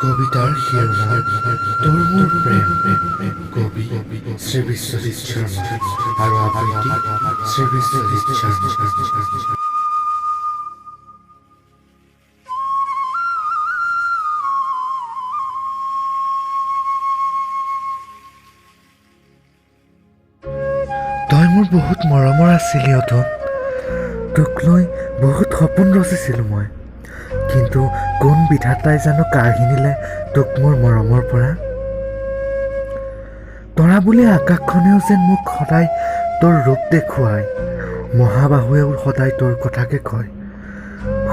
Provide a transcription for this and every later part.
কবিতাৰ শিৰোনাম তোৰ মোৰ প্ৰেম কবি শ্ৰী বিশ্বজিৎ শৰ্মা আৰু আবৃত্তি শ্ৰী বিশ্বজিৎ শৰ্মা। তই মোৰ বহুত মৰমৰ আছিলি অতন, তোক লৈ বহুত সপোন ৰচিছিলোঁ মই, কিন্তু কোন বিধাতাই জানো কাঢ়ি নিলে তোক মোৰ মৰমৰ পৰা। তৰা বুলি আকাশখনেও যেন মোক সদায় তোৰ ৰূপ দেখুৱায়, মহাবাহুৱেও সদায় তোৰ কথাকে কয়,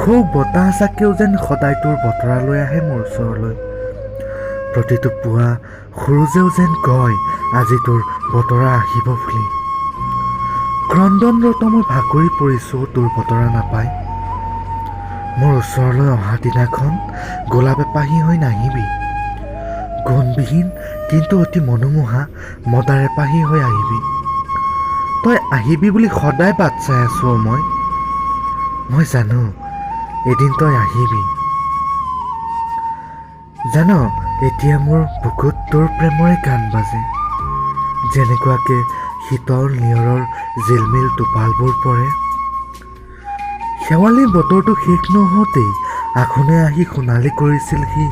সৌ বতাহ চাকেও যেন সদায় তোৰ বতৰা লৈ আহে মোৰ ওচৰলৈ। প্ৰতিটো পুৱা সূৰুজেও যেন কয় আজি তোৰ বতৰা আহিব বুলি। ক্ৰন্দনৰত মই ভাগৰি পৰিছোঁ তোৰ বতৰা নাপায়। মোৰ ওচৰলৈ অহা দিনাখন গোলাপ এপাহি হৈ নাহিবি, গুণবিহীন কিন্তু অতি মনোমোহা মদাৰ এপাহি হৈ আহিবি। তই আহিবি বুলি সদায় বাট চাই আছোঁ মই জানো এদিন তই আহিবি। জান এতিয়া মোৰ বুকুত তোৰ প্ৰেমৰে গান বাজে, যেনেকুৱাকে শীতল নিয়ৰৰ জিলমিল টোপালবোৰ পৰে। শেৱালি বতৰটো শেষ নহওঁতেই আঘোণে আহি সোণালী কৰিছিল সি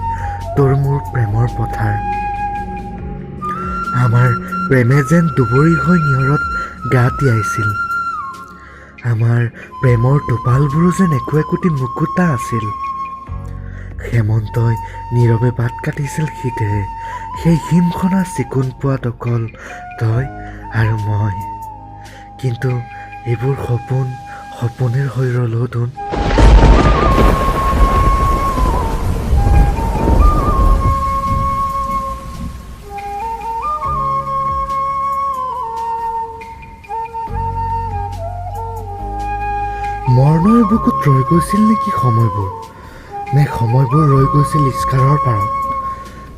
তোৰ মোৰ প্ৰেমৰ পথাৰ। আমাৰ প্ৰেমে যেন দুবৰি হৈ নিয়ৰত গা তিয়াইছিল, আমাৰ প্ৰেমৰ টোপালবোৰো যেন একো একোটি মুকুতা আছিল। হেমন্তই নীৰৱে বাট কাটিছিল শীতেৰে, সেই হিমখনা চিকুণ পোৱাত অকল তই আৰু মই। কিন্তু এইবোৰ সপোনেৰ হৈ ৰ'ল তোন। মৰণৰ বুকুত ৰৈ গৈছিল নেকি সময়বোৰ, নে সময়বোৰ ৰৈ গৈছিল ইস্কাৰৰ পাৰত।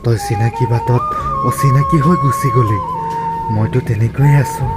তই চিনাকি বাটত অচিনাকি হৈ গুচি গলি, মইতো তেনেকৈয়ে আছোঁ।